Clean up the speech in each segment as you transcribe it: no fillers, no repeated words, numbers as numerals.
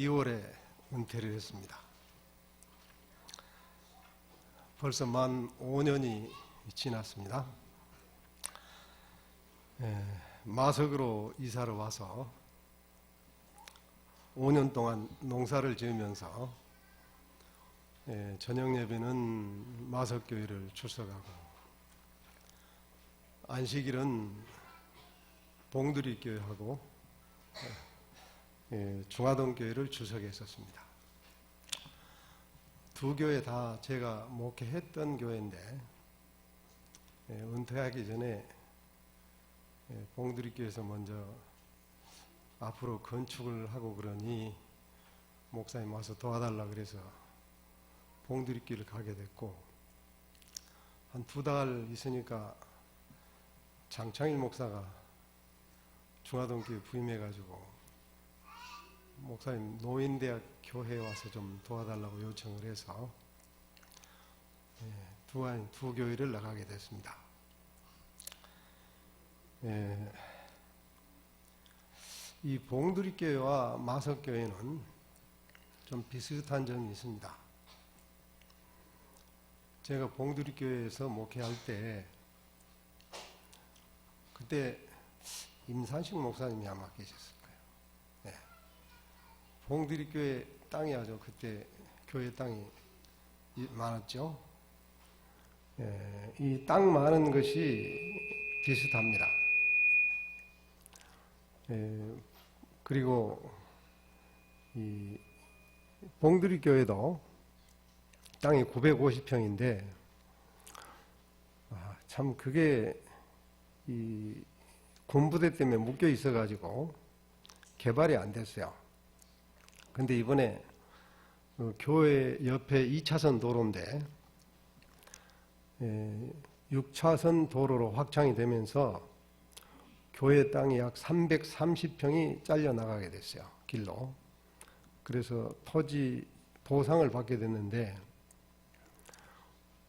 2월에 은퇴를 했습니다. 벌써 만 5년이 지났습니다. 마석으로 이사를 와서 5년 동안 농사를 지으면서 저녁 예배는 마석교회를 출석하고 안식일은 봉두리교회하고 중화동교회를 출석했었습니다. 두 교회 다 제가 목회했던 교회인데 은퇴하기 전에 봉두리교회에서 먼저 앞으로 건축을 하고 그러니 목사님 와서 도와달라 그래서 봉두리교회를 가게 됐고, 한 2달 있으니까 장창일 목사가 중화동교회 부임해가지고 목사님 노인대학 교회에 와서 좀 도와달라고 요청을 해서 두 교회를 나가게 됐습니다. 이 봉두리교회와 마석교회는 좀 비슷한 점이 있습니다. 제가 봉두리교회에서 목회할 때 그때 임산식 목사님이 아마 계셨을 거예요. 봉두리교회 땅이 아주 그때 교회 땅이 많았죠. 이 땅 많은 것이 비슷합니다. 그리고 이 봉두리교회도 땅이 950평인데 참 그게 이 군부대 때문에 묶여 있어가지고 개발이 안 됐어요. 근데 이번에 교회 옆에 2차선 도로인데 6차선 도로로 확장이 되면서 교회 땅이 약 330평이 잘려나가게 됐어요. 길로. 그래서 토지 보상을 받게 됐는데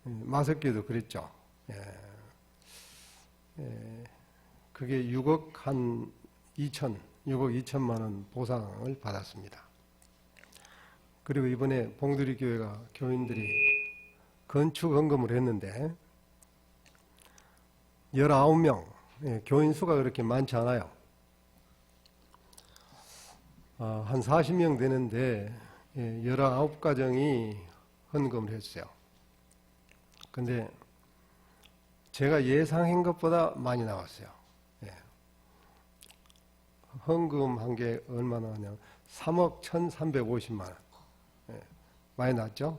마석교회도 그랬죠. 그게 6억 2천만 원 보상을 받았습니다. 그리고 이번에 봉두리교회가 교인들이 건축 헌금을 했는데 19명, 교인 수가 그렇게 많지 않아요. 한 40명 되는데 19가정이 헌금을 했어요. 근데 제가 예상한 것보다 많이 나왔어요. 헌금한 게 얼마나 하냐, 3억 1,350만 원. 많이 났죠?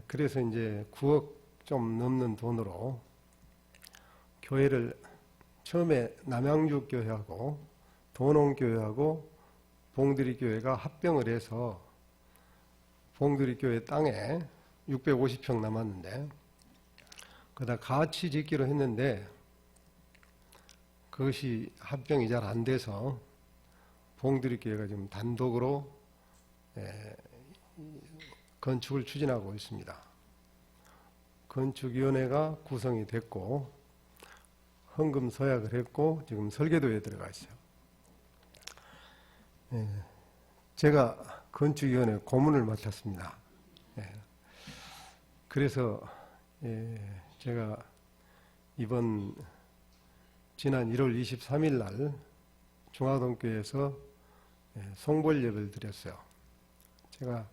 그래서 이제 9억 좀 넘는 돈으로 교회를 처음에 남양주교회하고 도농교회하고 봉두리교회가 합병을 해서 봉두리교회 땅에 650평 남았는데 그다 같이 짓기로 했는데 그것이 합병이 잘 안 돼서 봉두리교회가 지금 단독으로 건축을 추진하고 있습니다. 건축위원회가 구성이 됐고 헌금 서약을 했고 지금 설계도에 들어가 있어요. 제가 건축위원회 고문을 맡았습니다. 그래서 제가 지난 1월 23일 날 중화동교회에서 송벌 예배를 드렸어요. 제가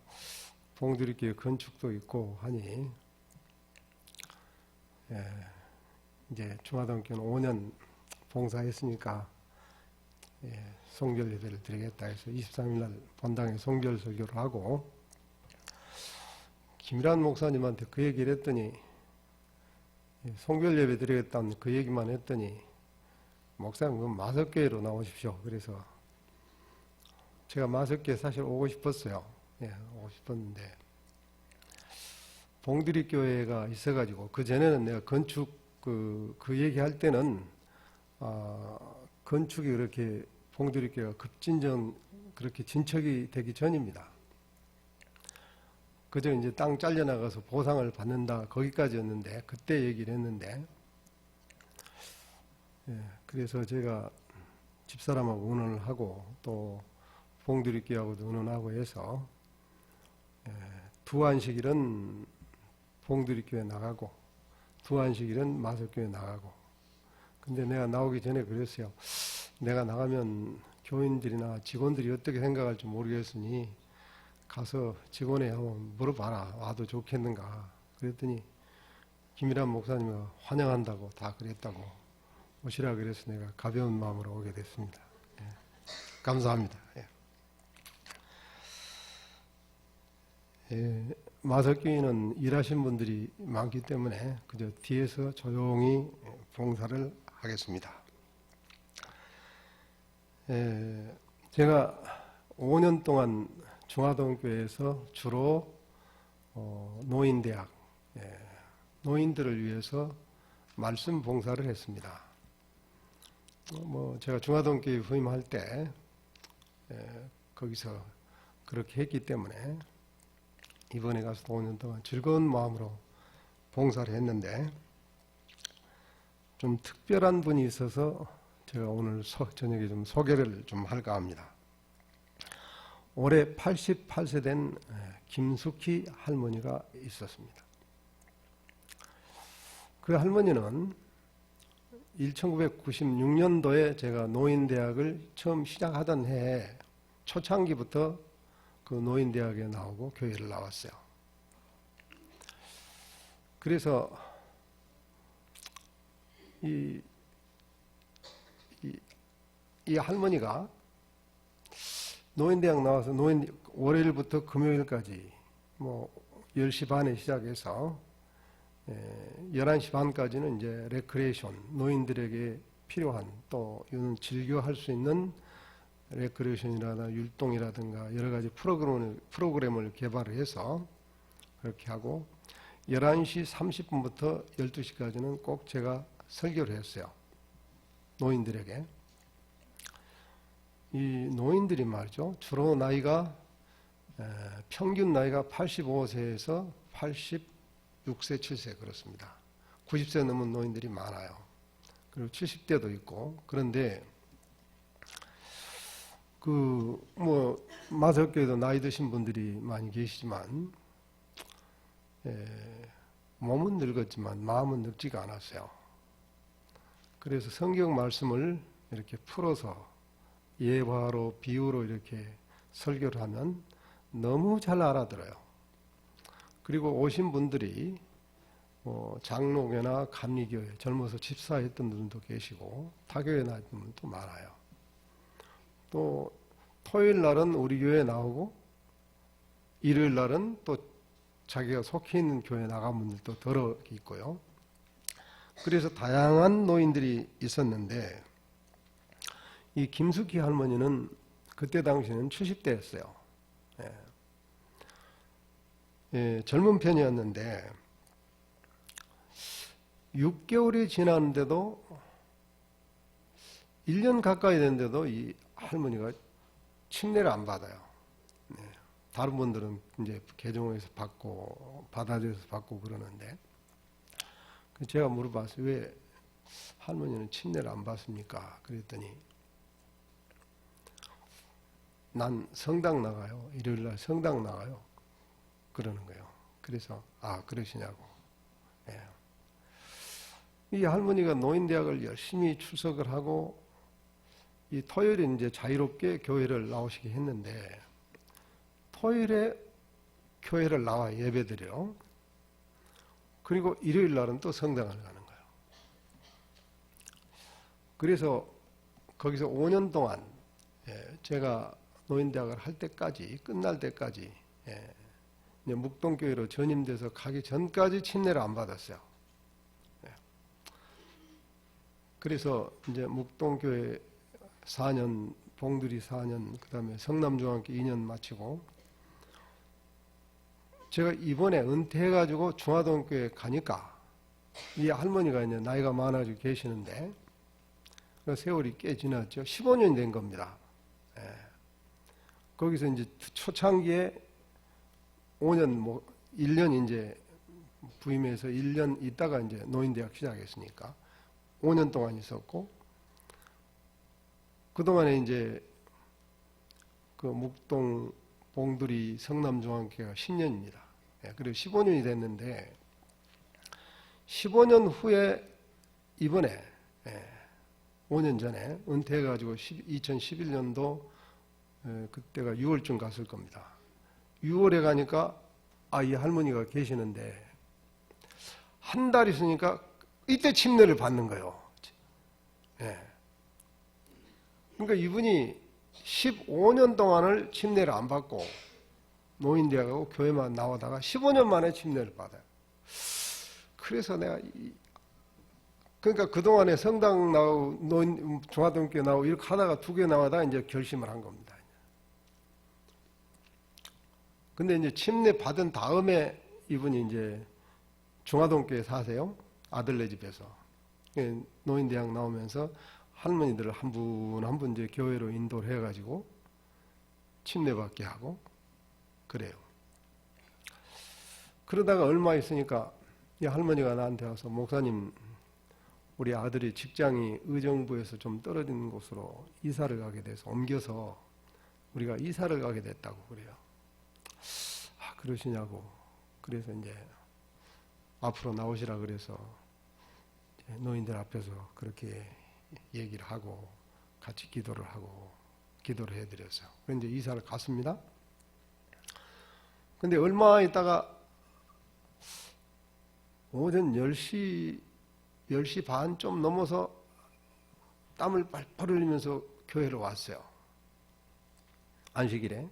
봉두리교회 건축도 있고 하니 이제 중화동교회는 5년 봉사했으니까 송별 예배를 드리겠다 해서 23일 날 본당에 송별 설교를 하고 김일환 목사님한테 그 얘기를 했더니 송별 예배 드리겠다는 그 얘기만 했더니 목사님 그럼 마석교회로 나오십시오. 그래서 제가 마석교회 사실 오고 싶었어요. 오고 싶었는데 봉두리교회가 있어가지고 그 전에는 내가 건축 그 얘기할 때는 건축이 그렇게 봉두리교회가 그렇게 진척이 되기 전입니다. 그저 이제 땅 잘려나가서 보상을 받는다 거기까지였는데 그때 얘기를 했는데 그래서 제가 집사람하고 의논을 하고 또 봉두리교하고도 의논하고 해서 두 안식일은 봉두리교회 나가고 두 안식일은 마석교회 나가고. 근데 내가 나오기 전에 그랬어요. 내가 나가면 교인들이나 직원들이 어떻게 생각할지 모르겠으니 가서 직원에 한번 물어봐라. 와도 좋겠는가. 그랬더니 김일환 목사님이 환영한다고 다 그랬다고 오시라 그래서 내가 가벼운 마음으로 오게 됐습니다. 예. 감사합니다. 예. 예, 마석교회는 일하신 분들이 많기 때문에 그저 뒤에서 조용히 봉사를 하겠습니다. 예, 제가 5년 동안 중화동교회에서 주로 노인대학, 노인들을 위해서 말씀 봉사를 했습니다. 제가 중화동교회 후임할 때 거기서 그렇게 했기 때문에 이번에 가서 5년 동안 즐거운 마음으로 봉사를 했는데 좀 특별한 분이 있어서 제가 오늘 저녁에 좀 소개를 좀 할까 합니다. 올해 88세 된 김숙희 할머니가 있었습니다. 그 할머니는 1996년도에 제가 노인대학을 처음 시작하던 해에 초창기부터 그 노인대학에 나오고 교회를 나왔어요. 그래서 이 할머니가 노인대학 나와서 월요일부터 금요일까지 10시 반에 시작해서 11시 반까지는 이제 레크레이션, 노인들에게 필요한 또 즐겨할 수 있는 레크레이션이라든가 율동이라든가 여러 가지 프로그램을 개발을 해서 그렇게 하고 11시 30분부터 12시까지는 꼭 제가 설교를 했어요. 노인들에게. 이 노인들이 말이죠. 주로 나이가 평균 나이가 85세에서 86세, 7세 그렇습니다. 90세 넘은 노인들이 많아요. 그리고 70대도 있고. 그런데 마석교회도 나이 드신 분들이 많이 계시지만 몸은 늙었지만 마음은 늙지가 않았어요. 그래서 성경 말씀을 이렇게 풀어서 예화로 비유로 이렇게 설교를 하면 너무 잘 알아들어요. 그리고 오신 분들이 장로교나 감리교회 젊어서 집사했던 분도 계시고 타교에 나온 분도 많아요. 또 토요일 날은 우리 교회에 나오고 일요일 날은 또 자기가 속해 있는 교회에 나간 분들도 더러 있고요. 그래서 다양한 노인들이 있었는데 이 김숙희 할머니는 그때 당시에는 70대였어요. 젊은 편이었는데 6개월이 지났는데도 1년 가까이 됐는데도 이 할머니가 침례를 안 받아요. 다른 분들은 이제 개종에서 받고 받아들여서 받고 그러는데 제가 물어봤어요. 왜 할머니는 침례를 안 받습니까? 그랬더니 난 성당 나가요. 일요일날 성당 나가요. 그러는 거예요. 그래서 그러시냐고. 이 할머니가 노인대학을 열심히 출석을 하고 이 토요일에 이제 자유롭게 교회를 나오시게 했는데 토요일에 교회를 나와 예배드려. 그리고 일요일 날은 또 성당을 가는 거예요. 그래서 거기서 5년 동안 제가 노인대학을 할 때까지 끝날 때까지 묵동교회로 전임돼서 가기 전까지 침례를 안 받았어요. 그래서 이제 묵동교회 4년, 봉두리 4년, 그 다음에 성남중앙교 2년 마치고 제가 이번에 은퇴해가지고 중화동교회 가니까 이 할머니가 이제 나이가 많아지고 계시는데 세월이 꽤 지났죠. 15년이 된 겁니다. 거기서 이제 초창기에 5년 1년 이제 부임해서 1년 있다가 이제 노인대학 시작했으니까 5년 동안 있었고 그동안에 이제 그 목동 봉두리 성남중앙교회가 10년입니다. 그리고 15년이 됐는데 15년 후에 이번에 5년 전에 은퇴해가지고 2011년도 그때가 6월쯤 갔을 겁니다. 6월에 가니까 이 할머니가 계시는데 한 달 있으니까 이때 침례를 받는 거예요. 그러니까 이분이 15년 동안을 침례를 안 받고 노인대학 가고 교회만 나오다가 15년 만에 침례를 받아요. 그래서 내가 그러니까 그동안에 성당 나오고 노인 중화동교회 나오고 이렇게 하다가 2개 나와다 이제 결심을 한 겁니다. 근데 이제 침례 받은 다음에 이분이 이제 중화동교회 사세요. 아들네 집에서. 노인대학 나오면서 할머니들을 한 분 한 분 이제 교회로 인도를 해가지고 침례받게 하고 그래요. 그러다가 얼마 있으니까 이 할머니가 나한테 와서 목사님 우리 아들이 직장이 의정부에서 좀 떨어진 곳으로 이사를 가게 돼서 옮겨서 우리가 이사를 가게 됐다고 그래요. 그러시냐고. 그래서 이제 앞으로 나오시라 그래서 노인들 앞에서 그렇게 얘기를 하고 같이 기도를 하고 기도를 해드렸어요. 그런데 이사를 갔습니다. 근데 얼마 있다가 오전 10시 반 좀 넘어서 땀을 뻘뻘 흘리면서 교회를 왔어요. 안식일에.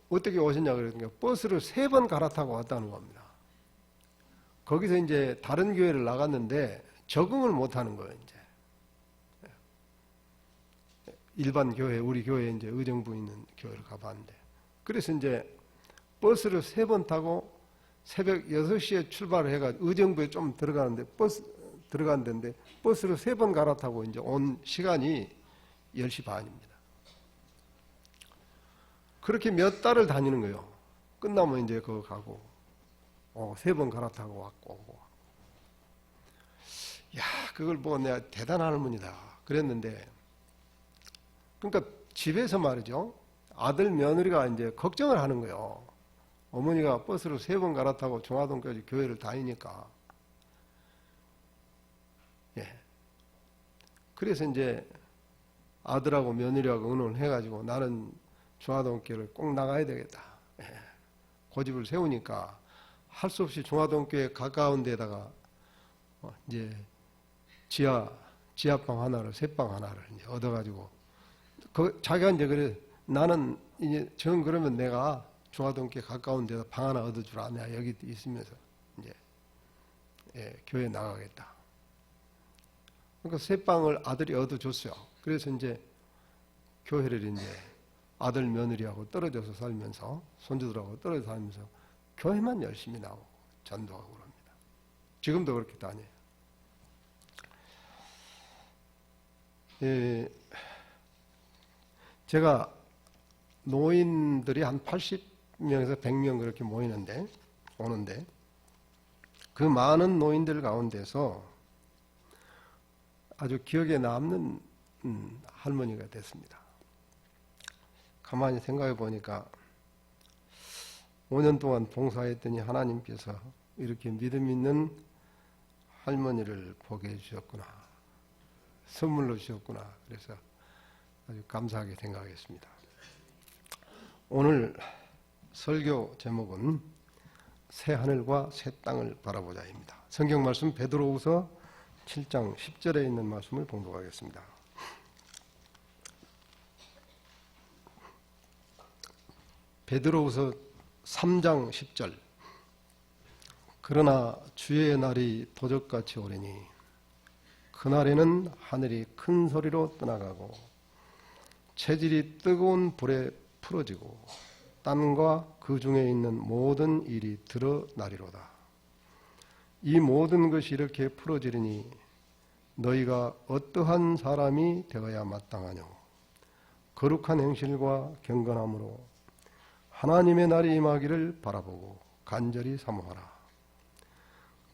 어떻게 오셨냐 그러니까 버스를 3번 갈아타고 왔다는 겁니다. 거기서 이제 다른 교회를 나갔는데 적응을 못 하는 거예요, 이제. 일반 교회, 우리 교회 이제 의정부에 있는 교회를 가봤는데. 그래서 이제 버스를 3번 타고 새벽 6시에 출발을 해가지고 의정부에 좀 들어가는데 들어간다는데 버스를 3번 갈아타고 이제 온 시간이 10시 반입니다. 그렇게 몇 달을 다니는 거예요. 끝나면 이제 그거 가고 3번 갈아타고 왔고 야, 그걸 보고 내가 대단한 할머니다 그랬는데 그러니까 집에서 말이죠. 아들 며느리가 이제 걱정을 하는 거예요. 어머니가 버스를 3번 갈아타고 중화동까지 교회를 다니니까. 그래서 이제 아들하고 며느리하고 의논을 해가지고 나는 중화동교회를 꼭 나가야 되겠다. 고집을 세우니까 할 수 없이 중화동교회 가까운 데다가 이제 지하방 하나를, 새방 하나를 이제 얻어가지고 자기가 이제 그래 나는 이제 정 그러면 내가 중화동교회 가까운 데서 방 하나 얻어주라. 내가 여기 있으면서 이제 교회 나가겠다. 그러니까 새 방을 아들이 얻어줬어요. 그래서 이제 교회를 이제 아들 며느리하고 떨어져서 살면서 손주들하고 떨어져 살면서 교회만 열심히 나오고 전도하고 그럽니다. 지금도 그렇게 다녀요. 제가 노인들이 한 80명에서 100명 그렇게 오는데 그 많은 노인들 가운데서 아주 기억에 남는 할머니가 됐습니다. 가만히 생각해 보니까 5년 동안 봉사했더니 하나님께서 이렇게 믿음 있는 할머니를 보게 해주셨구나. 선물로 주셨구나. 그래서 아주 감사하게 생각했습니다. 오늘 설교 제목은 새 하늘과 새 땅을 바라보자입니다. 성경 말씀 베드로후서 7장 10절에 있는 말씀을 봉독하겠습니다. 베드로후서 3장 10절. 그러나 주의 날이 도적같이 오리니 그날에는 하늘이 큰 소리로 떠나가고 체질이 뜨거운 불에 풀어지고 땅과 그 중에 있는 모든 일이 드러나리로다. 이 모든 것이 이렇게 풀어지리니 너희가 어떠한 사람이 되어야 마땅하뇨. 거룩한 행실과 경건함으로 하나님의 날이 임하기를 바라보고 간절히 사모하라.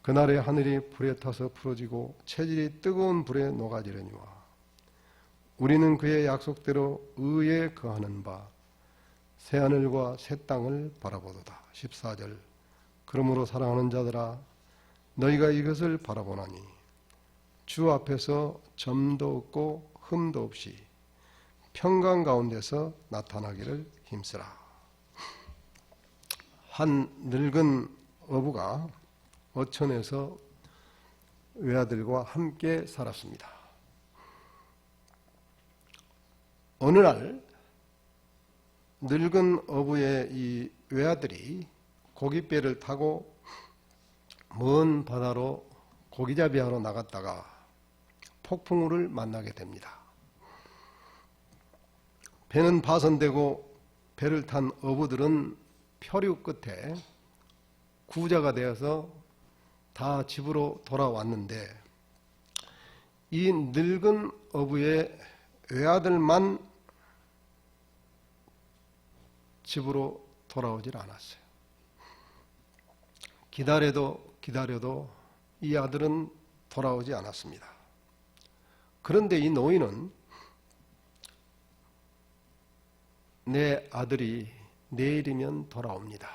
그날에 하늘이 불에 타서 풀어지고 체질이 뜨거운 불에 녹아지려니와 우리는 그의 약속대로 의에 거하는 바 새하늘과 새 땅을 바라보도다. 14절. 그러므로 사랑하는 자들아 너희가 이것을 바라보나니 주 앞에서 점도 없고 흠도 없이 평강 가운데서 나타나기를 힘쓰라. 한 늙은 어부가 어촌에서 외아들과 함께 살았습니다. 어느 날 늙은 어부의 이 외아들이 고깃배를 타고 먼 바다로 고기잡이하러 나갔다가 폭풍우를 만나게 됩니다. 배는 파손되고 배를 탄 어부들은 표류 끝에 구조가 되어서 다 집으로 돌아왔는데 이 늙은 어부의 외아들만 집으로 돌아오질 않았어요. 기다려도 이 아들은 돌아오지 않았습니다. 그런데 이 노인은 내 아들이 내일이면 돌아옵니다.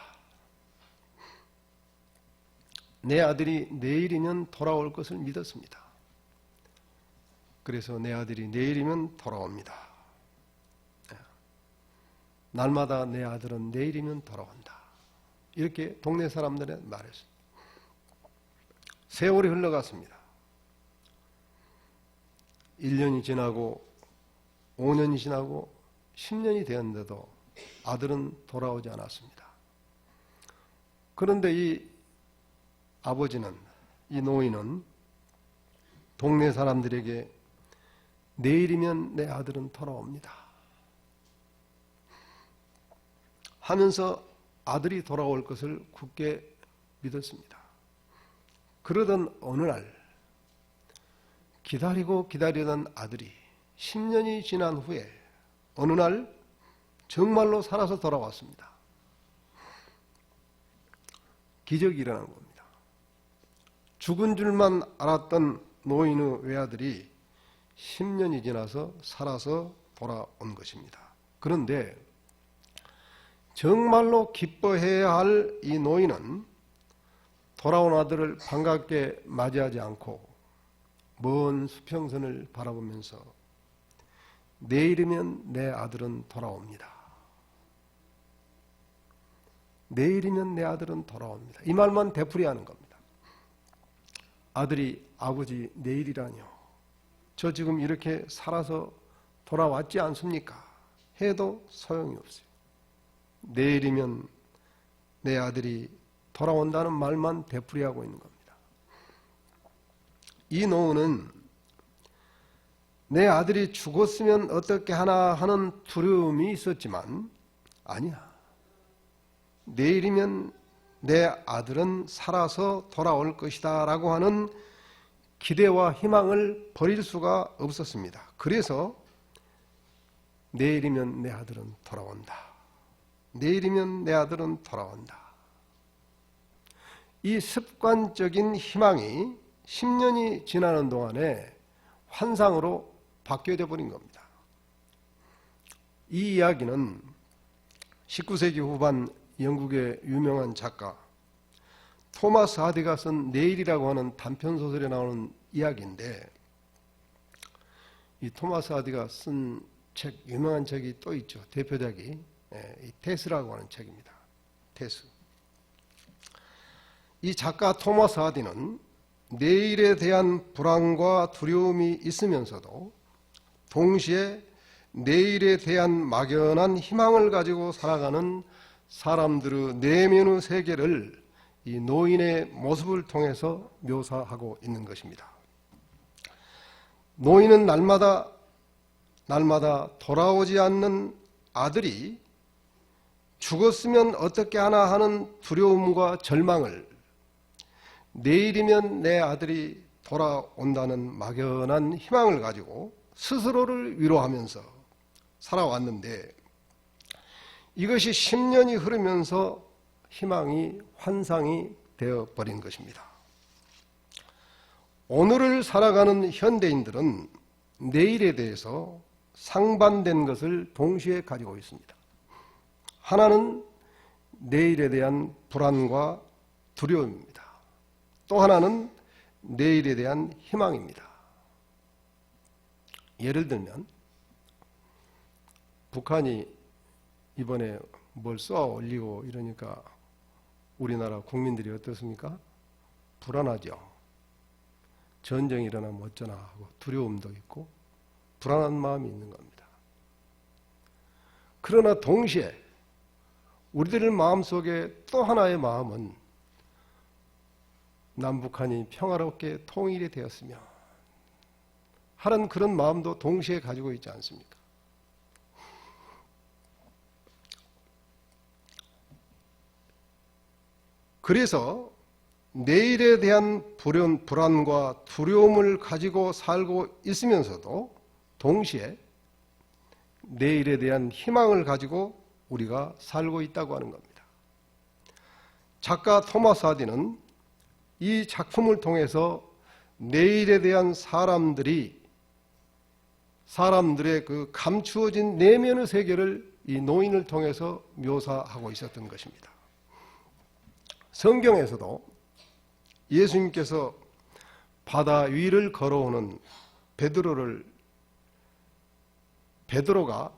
내 아들이 내일이면 돌아올 것을 믿었습니다. 그래서 내 아들이 내일이면 돌아옵니다. 날마다 내 아들은 내일이면 돌아온다. 이렇게 동네 사람들에 말했어요. 세월이 흘러갔습니다. 1년이 지나고 5년이 지나고 10년이 되었는데도 아들은 돌아오지 않았습니다. 그런데 이 아버지는, 이 노인은 동네 사람들에게 내일이면 내 아들은 돌아옵니다 하면서 아들이 돌아올 것을 굳게 믿었습니다. 그러던 어느 날 기다리던 아들이 10년이 지난 후에 어느 날 정말로 살아서 돌아왔습니다. 기적이 일어난 겁니다. 죽은 줄만 알았던 노인의 외아들이 10년이 지나서 살아서 돌아온 것입니다. 그런데 정말로 기뻐해야 할 이 노인은 돌아온 아들을 반갑게 맞이하지 않고 먼 수평선을 바라보면서 내일이면 내 아들은 돌아옵니다. 내일이면 내 아들은 돌아옵니다. 이 말만 되풀이하는 겁니다. 아들이 아버지 내일이라뇨. 저 지금 이렇게 살아서 돌아왔지 않습니까? 해도 소용이 없어요. 내일이면 내 아들이 돌아온다는 말만 되풀이하고 있는 겁니다. 이 노인은 내 아들이 죽었으면 어떻게 하나 하는 두려움이 있었지만 아니야. 내일이면 내 아들은 살아서 돌아올 것이다 라고 하는 기대와 희망을 버릴 수가 없었습니다. 그래서 내일이면 내 아들은 돌아온다. 내일이면 내 아들은 돌아온다. 이 습관적인 희망이 10년이 지나는 동안에 환상으로 바뀌어져 버린 겁니다. 이 이야기는 19세기 후반 영국의 유명한 작가 토마스 하디가 쓴 내일이라고 하는 단편소설에 나오는 이야기인데 이 토마스 하디가 쓴 책, 유명한 책이 또 있죠. 대표작이 이 테스라고 하는 책입니다. 테스. 이 작가 토마스 하디는 내일에 대한 불안과 두려움이 있으면서도 동시에 내일에 대한 막연한 희망을 가지고 살아가는 사람들의 내면의 세계를 이 노인의 모습을 통해서 묘사하고 있는 것입니다. 노인은 날마다 돌아오지 않는 아들이 죽었으면 어떻게 하나 하는 두려움과 절망을 내일이면 내 아들이 돌아온다는 막연한 희망을 가지고 스스로를 위로하면서 살아왔는데 이것이 10년이 흐르면서 희망이 환상이 되어버린 것입니다. 오늘을 살아가는 현대인들은 내일에 대해서 상반된 것을 동시에 가지고 있습니다. 하나는 내일에 대한 불안과 두려움입니다. 또 하나는 내일에 대한 희망입니다. 예를 들면 북한이 이번에 뭘 쏘아 올리고 이러니까 우리나라 국민들이 어떻습니까? 불안하죠. 전쟁이 일어나면 어쩌나 하고 두려움도 있고 불안한 마음이 있는 겁니다. 그러나 동시에 우리들 마음속에 또 하나의 마음은 남북한이 평화롭게 통일이 되었으면 하는 그런 마음도 동시에 가지고 있지 않습니까? 그래서 내일에 대한 불안과 두려움을 가지고 살고 있으면서도 동시에 내일에 대한 희망을 가지고 우리가 살고 있다고 하는 겁니다. 작가 토마스 하디는 이 작품을 통해서 내일에 대한 사람들의 그 감추어진 내면의 세계를 이 노인을 통해서 묘사하고 있었던 것입니다. 성경에서도 예수님께서 바다 위를 걸어오는 베드로가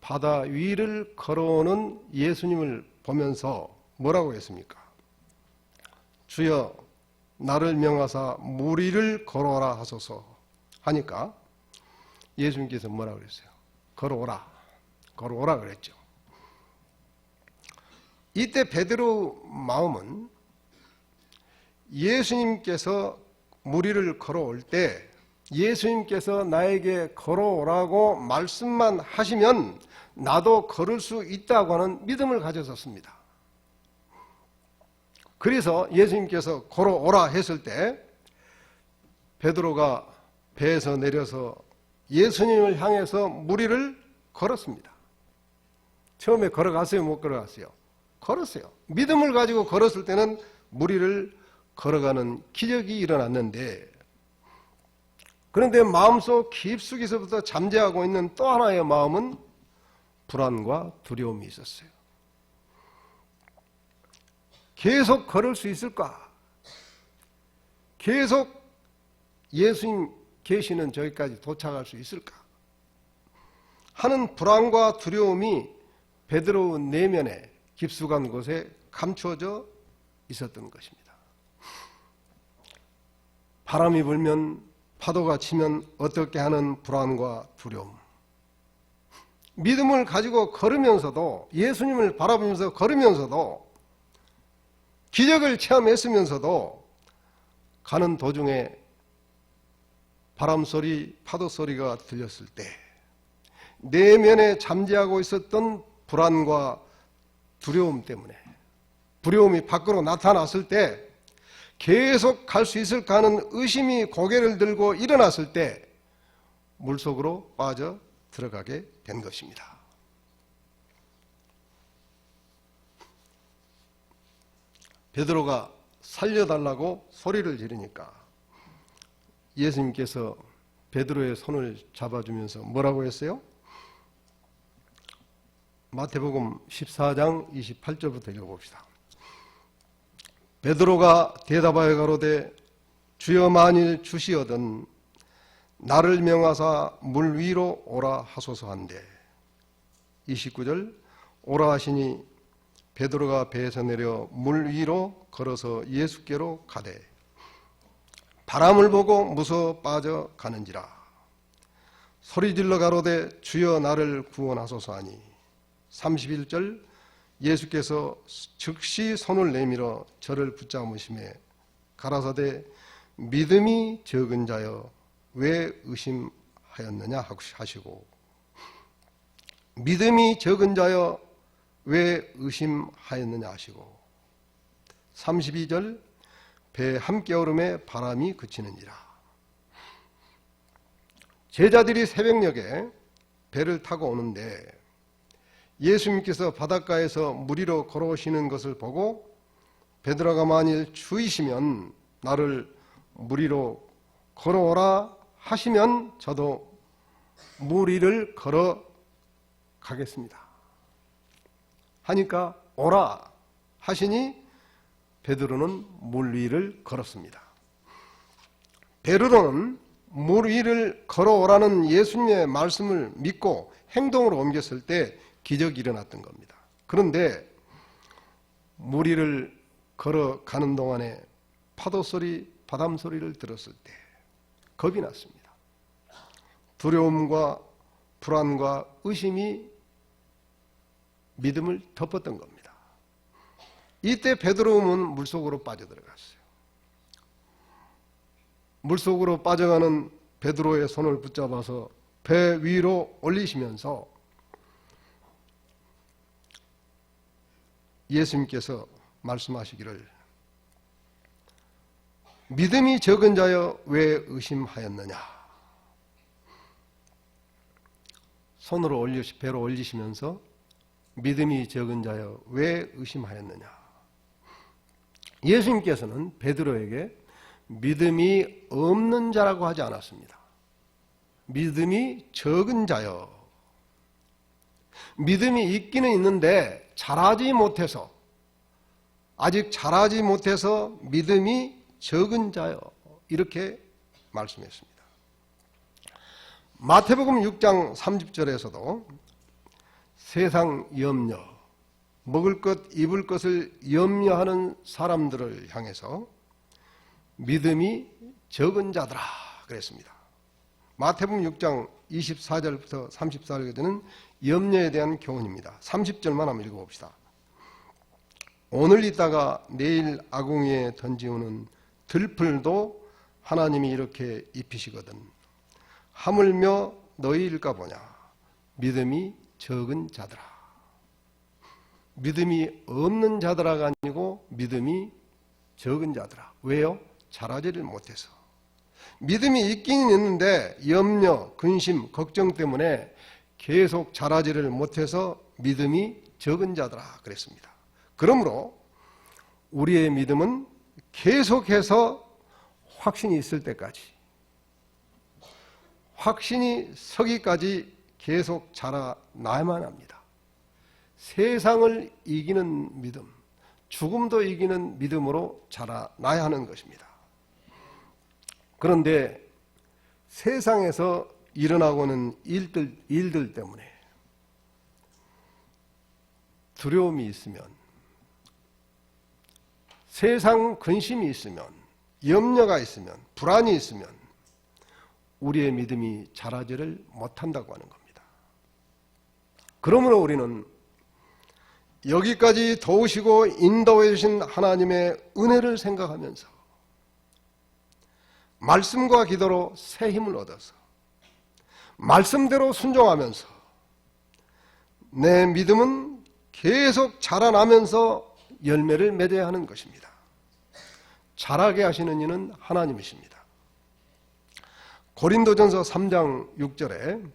바다 위를 걸어오는 예수님을 보면서 뭐라고 했습니까? 주여 나를 명하사 물 위를 걸어오라 하소서 하니까 예수님께서 뭐라고 그랬어요? 걸어오라 그랬죠. 이때 베드로 마음은 예수님께서 물 위를 걸어올 때 예수님께서 나에게 걸어오라고 말씀만 하시면 나도 걸을 수 있다고 하는 믿음을 가졌었습니다. 그래서 예수님께서 걸어오라 했을 때 베드로가 배에서 내려서 예수님을 향해서 물 위를 걸었습니다. 처음에 걸어갔어요? 못 걸어갔어요? 걸었어요. 믿음을 가지고 걸었을 때는 물 위를 걸어가는 기적이 일어났는데, 그런데 마음속 깊숙이서부터 잠재하고 있는 또 하나의 마음은 불안과 두려움이 있었어요. 계속 걸을 수 있을까? 계속 예수님 계시는 저기까지 도착할 수 있을까? 하는 불안과 두려움이 베드로 내면에 깊숙한 곳에 감추어져 있었던 것입니다. 바람이 불면 파도가 치면 어떻게 하는 불안과 두려움. 믿음을 가지고 걸으면서도 예수님을 바라보면서 걸으면서도 기적을 체험했으면서도 가는 도중에 바람소리, 파도소리가 들렸을 때 내면에 잠재하고 있었던 불안과 두려움 때문에 두려움이 밖으로 나타났을 때 계속 갈 수 있을까 하는 의심이 고개를 들고 일어났을 때 물속으로 빠져 들어가게 된 것입니다. 베드로가 살려달라고 소리를 지르니까 예수님께서 베드로의 손을 잡아주면서 뭐라고 했어요? 마태복음 14장 28절부터 읽어봅시다. 베드로가 대답하여 가로되 주여 만일 주시어든 나를 명하사 물 위로 오라 하소서 한데 29절 오라 하시니 베드로가 배에서 내려 물 위로 걸어서 예수께로 가되 바람을 보고 무서워 빠져 가는지라 소리질러 가로되 주여 나를 구원하소서 하니 31절 예수께서 즉시 손을 내밀어 저를 붙잡으시매 가라사대 믿음이 적은 자여 왜 의심하였느냐 하시고 믿음이 적은 자여 왜 의심하였느냐 하시고 32절 배 한겨울음에 바람이 그치는지라. 제자들이 새벽녘에 배를 타고 오는데 예수님께서 바닷가에서 물 위로 걸어오시는 것을 보고 베드로가 만일 주이시면 나를 물 위로 걸어오라 하시면 저도 물 위를 걸어가겠습니다 하니까 오라 하시니 베드로는 물 위를 걸었습니다. 베드로는 물 위를 걸어오라는 예수님의 말씀을 믿고 행동으로 옮겼을 때 기적이 일어났던 겁니다. 그런데 물 위를 걸어가는 동안에 파도 소리, 바람 소리를 들었을 때 겁이 났습니다. 두려움과 불안과 의심이 믿음을 덮었던 겁니다. 이때 베드로는 물속으로 빠져들어갔어요. 물속으로 빠져가는 베드로의 손을 붙잡아서 배 위로 올리시면서 예수님께서 말씀하시기를 믿음이 적은 자여 왜 의심하였느냐. 손으로 배로 올리시면서 믿음이 적은 자여 왜 의심하였느냐. 예수님께서는 베드로에게 믿음이 없는 자라고 하지 않았습니다. 믿음이 적은 자여. 믿음이 있기는 있는데 아직 자라지 못해서 믿음이 적은 자여. 이렇게 말씀했습니다. 마태복음 6장 30절에서도 세상 염려, 먹을 것, 입을 것을 염려하는 사람들을 향해서 믿음이 적은 자들아 그랬습니다. 마태복음 6장 24절부터 34절까지는 염려에 대한 교훈입니다. 30절만 한번 읽어봅시다. 오늘 있다가 내일 아궁이에 던지우는 들풀도 하나님이 이렇게 입히시거든 하물며 너희일까 보냐. 믿음이 적은 자들아. 믿음이 없는 자들아가 아니고 믿음이 적은 자들아. 왜요? 자라지를 못해서. 믿음이 있긴 있는데 염려, 근심, 걱정 때문에 계속 자라지를 못해서 믿음이 적은 자들아 그랬습니다. 그러므로 우리의 믿음은 계속해서 확신이 있을 때까지, 확신이 서기까지 계속 자라나야만 합니다. 세상을 이기는 믿음, 죽음도 이기는 믿음으로 자라나야 하는 것입니다. 그런데 세상에서 일어나고는 일들 때문에 두려움이 있으면, 세상 근심이 있으면, 염려가 있으면, 불안이 있으면 우리의 믿음이 자라지를 못한다고 하는 겁니다. 그러므로 우리는 여기까지 도우시고 인도해 주신 하나님의 은혜를 생각하면서 말씀과 기도로 새 힘을 얻어서 말씀대로 순종하면서 내 믿음은 계속 자라나면서 열매를 맺어야 하는 것입니다. 자라게 하시는 이는 하나님이십니다. 고린도전서 3장 6절에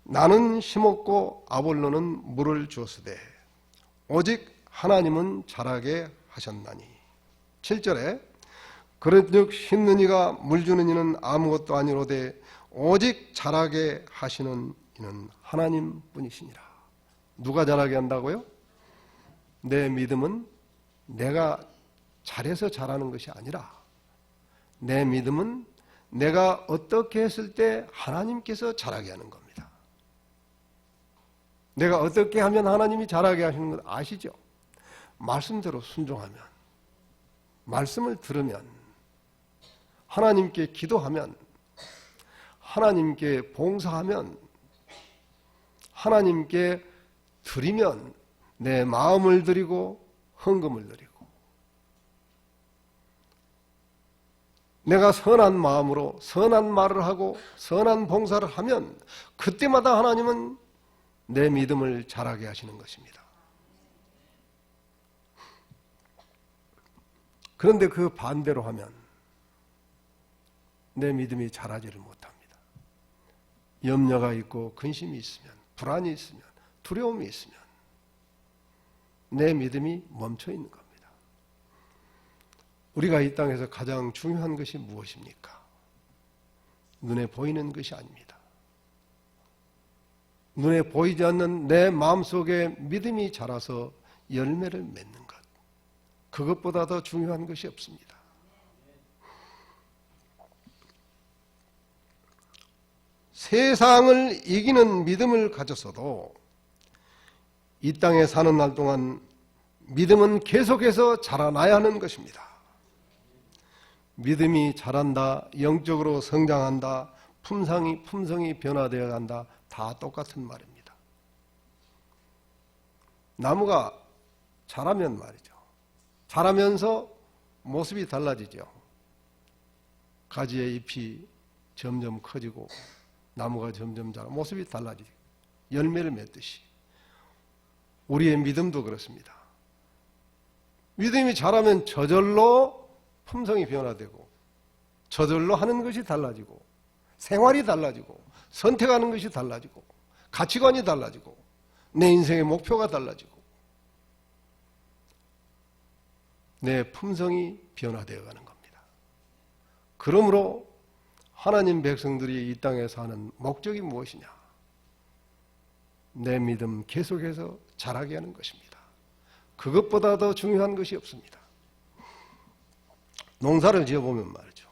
나는 심었고 아볼로는 물을 주었으되 오직 하나님은 자라게 하셨나니. 7절에 그런즉 심는 이가 물 주는 이는 아무것도 아니로되 오직 자라게 하시는 이는 하나님뿐이시니라. 누가 자라게 한다고요? 내 믿음은 내가 잘해서 자라는 것이 아니라 내 믿음은 내가 어떻게 했을 때 하나님께서 자라게 하는 겁니다. 내가 어떻게 하면 하나님이 자라게 하시는 것 아시죠? 말씀대로 순종하면, 말씀을 들으면, 하나님께 기도하면, 하나님께 봉사하면, 하나님께 드리면 내 마음을 드리고 헌금을 드리고 내가 선한 마음으로 선한 말을 하고 선한 봉사를 하면 그때마다 하나님은 내 믿음을 자라게 하시는 것입니다. 그런데 그 반대로 하면 내 믿음이 자라지를 못합니다. 염려가 있고 근심이 있으면, 불안이 있으면, 두려움이 있으면 내 믿음이 멈춰 있는 겁니다. 우리가 이 땅에서 가장 중요한 것이 무엇입니까? 눈에 보이는 것이 아닙니다. 눈에 보이지 않는 내 마음속에 믿음이 자라서 열매를 맺는 것. 그것보다 더 중요한 것이 없습니다. 세상을 이기는 믿음을 가졌어도 이 땅에 사는 날 동안 믿음은 계속해서 자라나야 하는 것입니다. 믿음이 자란다, 영적으로 성장한다, 품성이 변화되어 간다, 다 똑같은 말입니다. 나무가 자라면 말이죠. 자라면서 모습이 달라지죠. 가지의 잎이 점점 커지고 나무가 점점 자라 모습이 달라지죠. 열매를 맺듯이 우리의 믿음도 그렇습니다. 믿음이 자라면 저절로 품성이 변화되고 저절로 하는 것이 달라지고 생활이 달라지고 선택하는 것이 달라지고 가치관이 달라지고 내 인생의 목표가 달라지고 내 품성이 변화되어 가는 겁니다. 그러므로 하나님 백성들이 이 땅에 사는 목적이 무엇이냐? 내 믿음 계속해서 자라게 하는 것입니다. 그것보다 더 중요한 것이 없습니다. 농사를 지어보면 말이죠.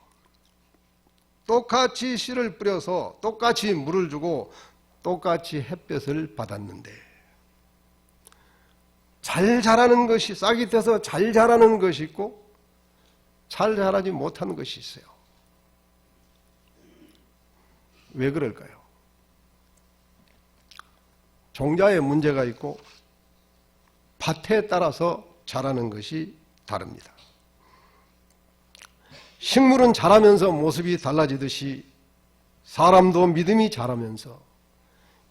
똑같이 씨를 뿌려서 똑같이 물을 주고 똑같이 햇볕을 받았는데 잘 자라는 것이 싹이 떼서 잘 자라는 것이 있고 잘 자라지 못하는 것이 있어요. 왜 그럴까요? 종자에 문제가 있고 밭에 따라서 자라는 것이 다릅니다. 식물은 자라면서 모습이 달라지듯이 사람도 믿음이 자라면서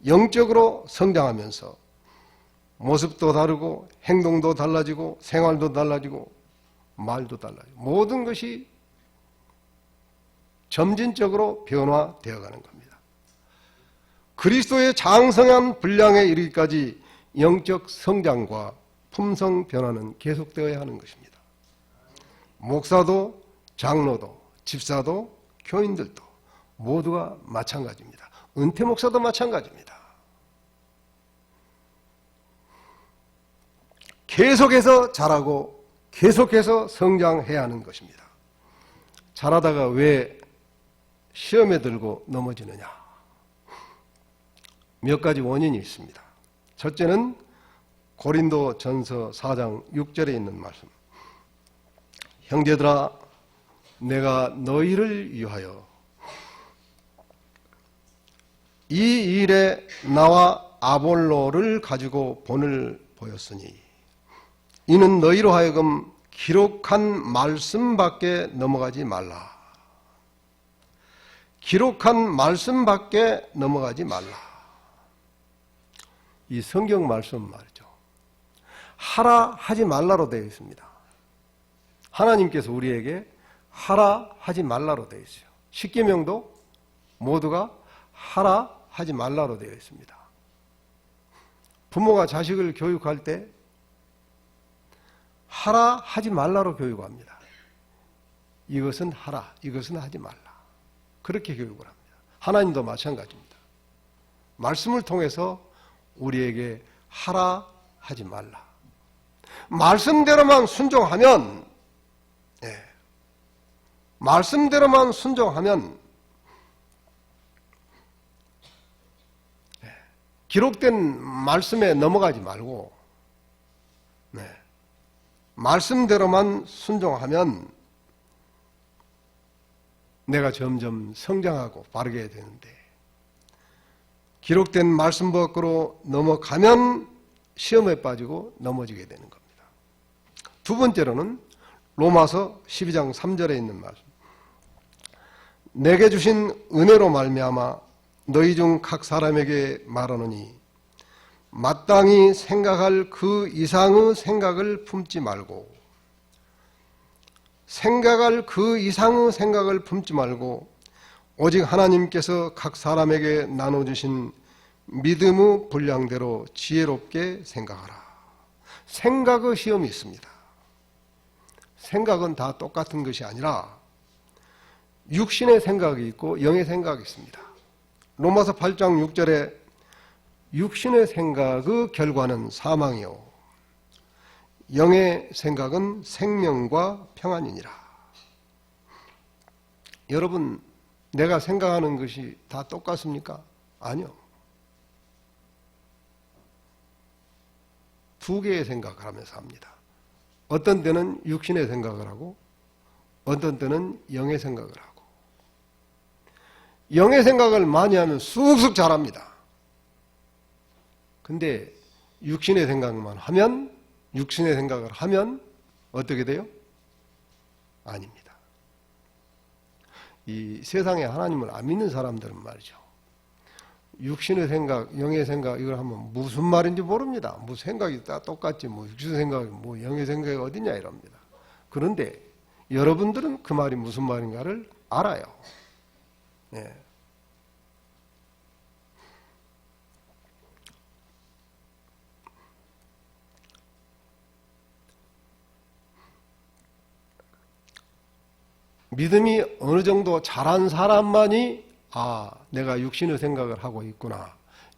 영적으로 성장하면서 모습도 다르고 행동도 달라지고 생활도 달라지고 말도 달라지고 모든 것이 점진적으로 변화되어 가는 겁니다. 그리스도의 장성한 분량에 이르기까지 영적 성장과 품성 변화는 계속되어야 하는 것입니다. 목사도 장로도 집사도 교인들도 모두가 마찬가지입니다. 은퇴 목사도 마찬가지입니다. 계속해서 자라고 계속해서 성장해야 하는 것입니다. 자라다가 왜 시험에 들고 넘어지느냐? 몇 가지 원인이 있습니다. 첫째는 고린도 전서 4장 6절에 있는 말씀. 형제들아 내가 너희를 위하여 이 일에 나와 아볼로를 가지고 본을 보였으니 이는 너희로 하여금 기록한 말씀밖에 넘어가지 말라. 기록한 말씀밖에 넘어가지 말라. 이 성경 말씀 말이죠. 하라 하지 말라로 되어 있습니다. 하나님께서 우리에게 하라 하지 말라로 되어 있어요. 십계명도 모두가 하라 하지 말라로 되어 있습니다. 부모가 자식을 교육할 때 하라 하지 말라로 교육합니다. 이것은 하라, 이것은 하지 말라. 그렇게 교육을 합니다. 하나님도 마찬가지입니다. 말씀을 통해서 우리에게 하라 하지 말라. 말씀대로만 순종하면 말씀대로만 순종하면 기록된 말씀에 넘어가지 말고 말씀대로만 순종하면 내가 점점 성장하고 바르게 되는데 기록된 말씀 밖으로 넘어가면 시험에 빠지고 넘어지게 되는 겁니다. 두 번째로는 로마서 12장 3절에 있는 말씀. 내게 주신 은혜로 말미암아 너희 중 각 사람에게 말하노니 마땅히 생각할 그 이상의 생각을 품지 말고 생각할 그 이상의 생각을 품지 말고 오직 하나님께서 각 사람에게 나눠주신 믿음의 분량대로 지혜롭게 생각하라. 생각의 시험이 있습니다. 생각은 다 똑같은 것이 아니라 육신의 생각이 있고 영의 생각이 있습니다. 로마서 8장 6절에 육신의 생각의 결과는 사망이요 영의 생각은 생명과 평안이니라. 여러분, 내가 생각하는 것이 다 똑같습니까? 아니요. 두 개의 생각을 하면서 합니다. 어떤 때는 육신의 생각을 하고 어떤 때는 영의 생각을 하고. 영의 생각을 많이 하면 쑥쑥 잘합니다. 근데 육신의 생각만 하면, 육신의 생각을 하면 어떻게 돼요? 아닙니다. 이 세상에 하나님을 안 믿는 사람들은 말이죠. 육신의 생각, 영의 생각 이걸 하면 무슨 말인지 모릅니다. 뭐 생각이 다 똑같지 뭐 육신의 생각이 뭐 영의 생각이 어디냐 이럽니다. 그런데 여러분들은 그 말이 무슨 말인가를 알아요. 예. 믿음이 어느 정도 잘한 사람만이 내가 육신의 생각을 하고 있구나,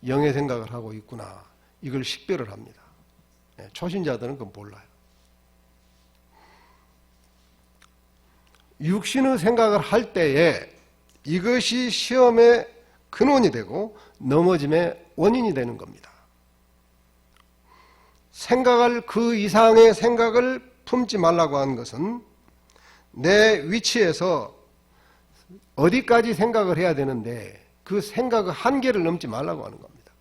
영의 생각을 하고 있구나, 이걸 식별을 합니다. 초신자들은 그건 몰라요. 육신의 생각을 할 때에 이것이 시험의 근원이 되고 넘어짐의 원인이 되는 겁니다. 그 이상의 생각을 품지 말라고 하는 것은 내 위치에서 어디까지 생각을 해야 되는데 그 생각의 한계를 넘지 말라고 하는 겁니다.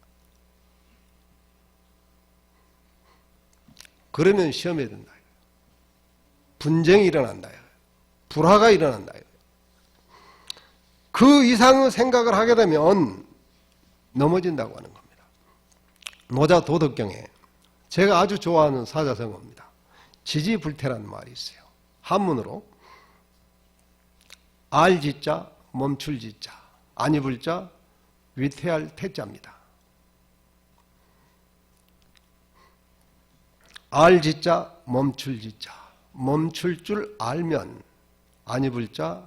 그러면 시험에 든다. 분쟁이 일어난다. 불화가 일어난다. 그 이상의 생각을 하게 되면 넘어진다고 하는 겁니다. 노자 도덕경에 제가 아주 좋아하는 사자성어입니다. 지지불태라는 말이 있어요. 한문으로 알지자 멈출지자 안입을자 위태할 태자입니다. 알지자 멈출지자 멈출 줄 알면 안입을자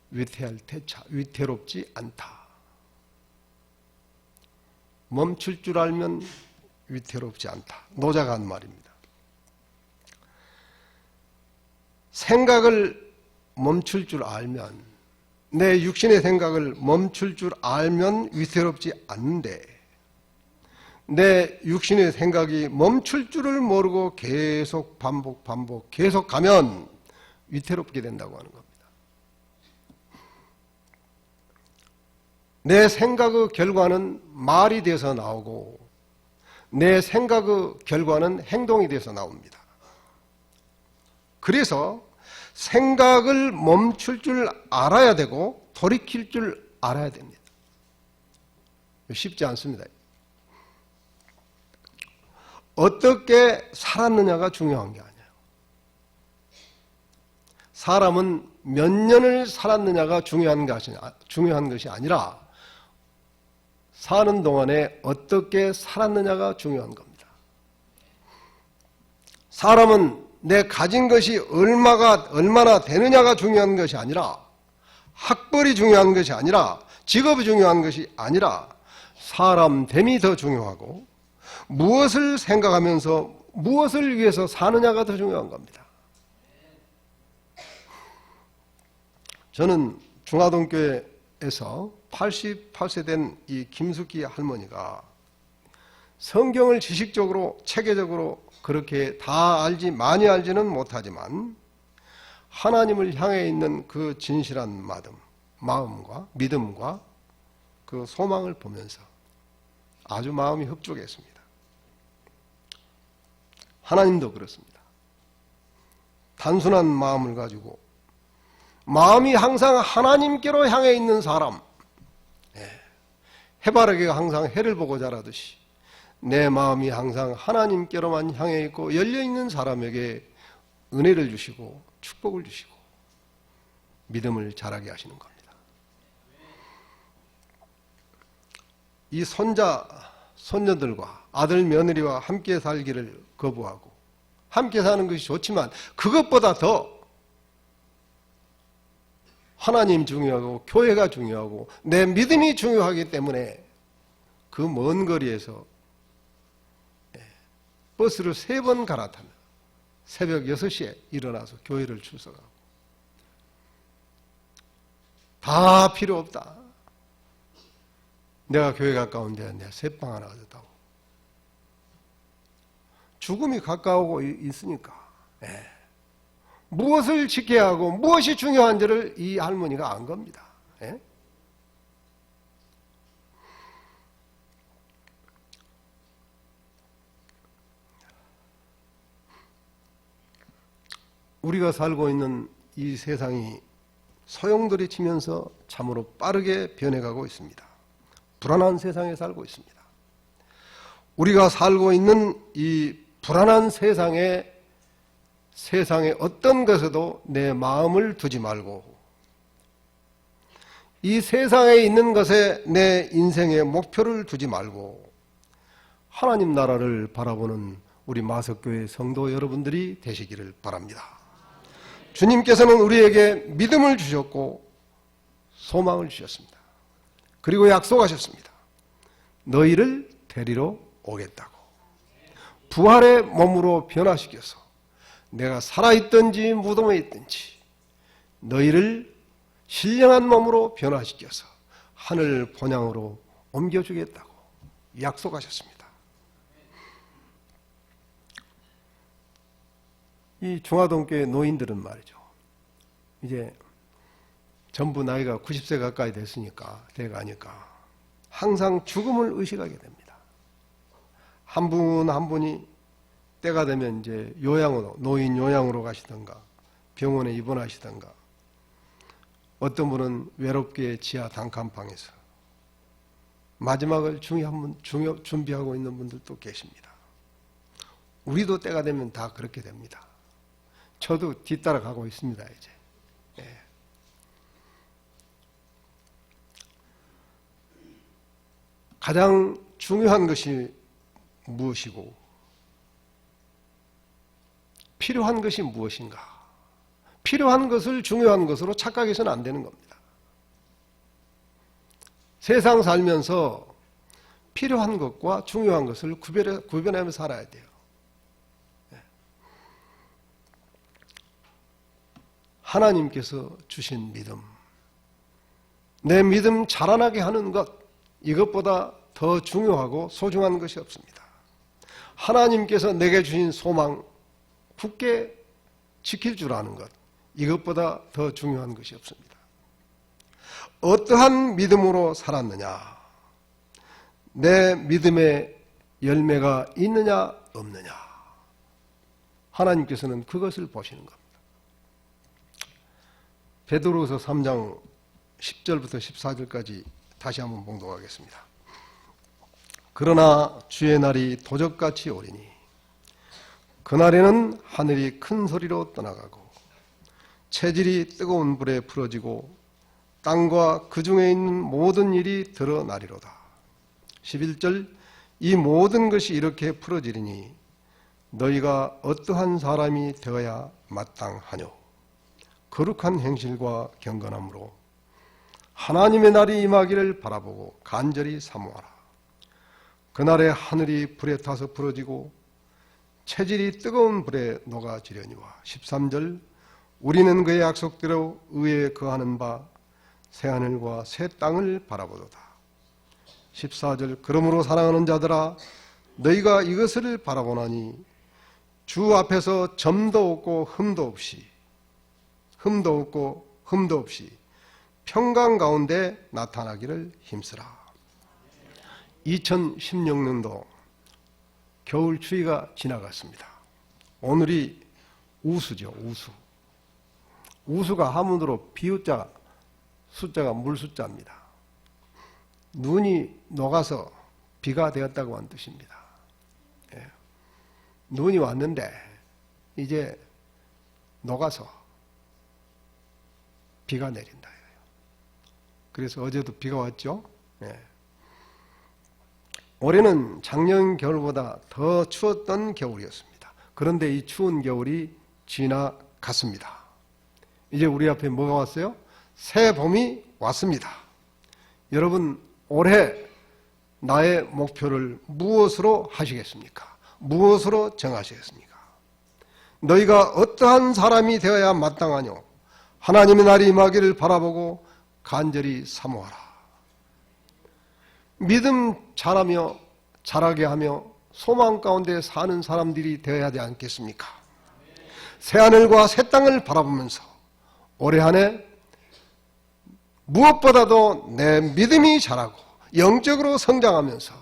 위태할 태자 위태롭지 않다. 멈출 줄 알면 위태롭지 않다. 노자가 한 말입니다. 생각을 멈출 줄 알면, 내 육신의 생각을 멈출 줄 알면 위태롭지 않는데 내 육신의 생각이 멈출 줄을 모르고 계속 반복 계속 가면 위태롭게 된다고 하는 겁니다. 내 생각의 결과는 말이 돼서 나오고 내 생각의 결과는 행동이 돼서 나옵니다. 그래서 생각을 멈출 줄 알아야 되고 돌이킬 줄 알아야 됩니다. 쉽지 않습니다. 어떻게 살았느냐가 중요한 게 아니에요. 사람은 몇 년을 살았느냐가 중요한 것이 아니라 사는 동안에 어떻게 살았느냐가 중요한 겁니다. 사람은 내 가진 것이 얼마나 되느냐가 중요한 것이 아니라 학벌이 중요한 것이 아니라 직업이 중요한 것이 아니라 사람됨이 더 중요하고 무엇을 생각하면서 무엇을 위해서 사느냐가 더 중요한 겁니다. 저는 중화동교회에서 88세 된 이 김숙희 할머니가 성경을 지식적으로 체계적으로 그렇게 다 많이 알지는 못하지만 하나님을 향해 있는 그 진실한 마음과 믿음과 그 소망을 보면서 아주 마음이 흡족했습니다. 하나님도 그렇습니다. 단순한 마음을 가지고 마음이 항상 하나님께로 향해 있는 사람, 해바라기가 항상 해를 보고 자라듯이 내 마음이 항상 하나님께로만 향해 있고 열려있는 사람에게 은혜를 주시고 축복을 주시고 믿음을 자라게 하시는 겁니다. 이 손녀들과 아들, 며느리와 함께 살기를 거부하고 함께 사는 것이 좋지만 그것보다 더 하나님 중요하고 교회가 중요하고 내 믿음이 중요하기 때문에 그 먼 거리에서 버스를 3번 갈아타며 새벽 6시에 일어나서 교회를 출석하고 다 필요 없다. 내가 교회 가까운데 내가 새빵 하나 얻었다고. 죽음이 가까우고 있으니까 무엇을 지켜야 하고 무엇이 중요한지를 이 할머니가 안 겁니다. 우리가 살고 있는 이 세상이 소용돌이 치면서 참으로 빠르게 변해가고 있습니다. 불안한 세상에 살고 있습니다. 우리가 살고 있는 이 불안한 세상에 어떤 것에도 내 마음을 두지 말고 이 세상에 있는 것에 내 인생의 목표를 두지 말고 하나님 나라를 바라보는 우리 마석교회 성도 여러분들이 되시기를 바랍니다. 주님께서는 우리에게 믿음을 주셨고 소망을 주셨습니다. 그리고 약속하셨습니다. 너희를 데리러 오겠다고. 부활의 몸으로 변화시켜서 내가 살아있든지 무덤에 있든지 너희를 신령한 몸으로 변화시켜서 하늘 본향으로 옮겨주겠다고 약속하셨습니다. 이 중화동교회 노인들은 말이죠. 이제 전부 나이가 90세 가까이 됐으니까, 돼가니까 항상 죽음을 의식하게 됩니다. 한 분 한 분이 때가 되면 이제 요양으로, 노인 요양으로 가시던가 병원에 입원하시던가 어떤 분은 외롭게 지하 단칸방에서 마지막을 준비하고 있는 분들도 계십니다. 우리도 때가 되면 다 그렇게 됩니다. 저도 뒤따라 가고 있습니다, 이제. 가장 중요한 것이 무엇이고 필요한 것이 무엇인가? 필요한 것을 중요한 것으로 착각해서는 안 되는 겁니다. 세상 살면서 필요한 것과 중요한 것을 구별하며 살아야 돼요. 하나님께서 주신 믿음, 내 믿음 자라나게 하는 것, 이것보다 더 중요하고 소중한 것이 없습니다. 하나님께서 내게 주신 소망, 굳게 지킬 줄 아는 것, 이것보다 더 중요한 것이 없습니다. 어떠한 믿음으로 살았느냐, 내 믿음의 열매가 있느냐 없느냐, 하나님께서는 그것을 보시는 겁니다. 베드로서 3장 10절부터 14절까지 다시 한번 봉독하겠습니다. 그러나 주의 날이 도적같이 오리니 그날에는 하늘이 큰 소리로 떠나가고 체질이 뜨거운 불에 풀어지고 땅과 그 중에 있는 모든 일이 드러나리로다. 11절 이 모든 것이 이렇게 풀어지리니 너희가 어떠한 사람이 되어야 마땅하뇨. 거룩한 행실과 경건함으로 하나님의 날이 임하기를 바라보고 간절히 사모하라. 그날에 하늘이 불에 타서 부러지고 체질이 뜨거운 불에 녹아지려니와. 13절 우리는 그의 약속대로 의에 거하는 바 새하늘과 새 땅을 바라보도다. 14절 그러므로 사랑하는 자들아 너희가 이것을 바라보나니 주 앞에서 점도 없고 흠도 없이 평강 가운데 나타나기를 힘쓰라. 2016년도 겨울 추위가 지나갔습니다. 오늘이 우수죠, 우수. 우수가 한문으로 비우자 숫자가 물숫자입니다. 눈이 녹아서 비가 되었다고 한 뜻입니다. 눈이 왔는데 이제 녹아서 비가 내린다. 그래서 어제도 비가 왔죠. 올해는 작년 겨울보다 더 추웠던 겨울이었습니다. 그런데 이 추운 겨울이 지나갔습니다. 이제 우리 앞에 뭐가 왔어요? 새 봄이 왔습니다. 여러분 올해 나의 목표를 무엇으로 하시겠습니까? 무엇으로 정하시겠습니까? 너희가 어떠한 사람이 되어야 마땅하뇨? 하나님의 날이 임하기를 바라보고 간절히 사모하라. 믿음 잘하며 잘하게 하며 소망 가운데 사는 사람들이 되어야 하지 않겠습니까? 새하늘과 새 땅을 바라보면서 올해 한 해 무엇보다도 내 믿음이 자라고 영적으로 성장하면서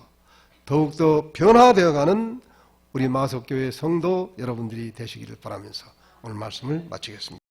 더욱더 변화되어가는 우리 마석교회 성도 여러분들이 되시기를 바라면서 오늘 말씀을 마치겠습니다.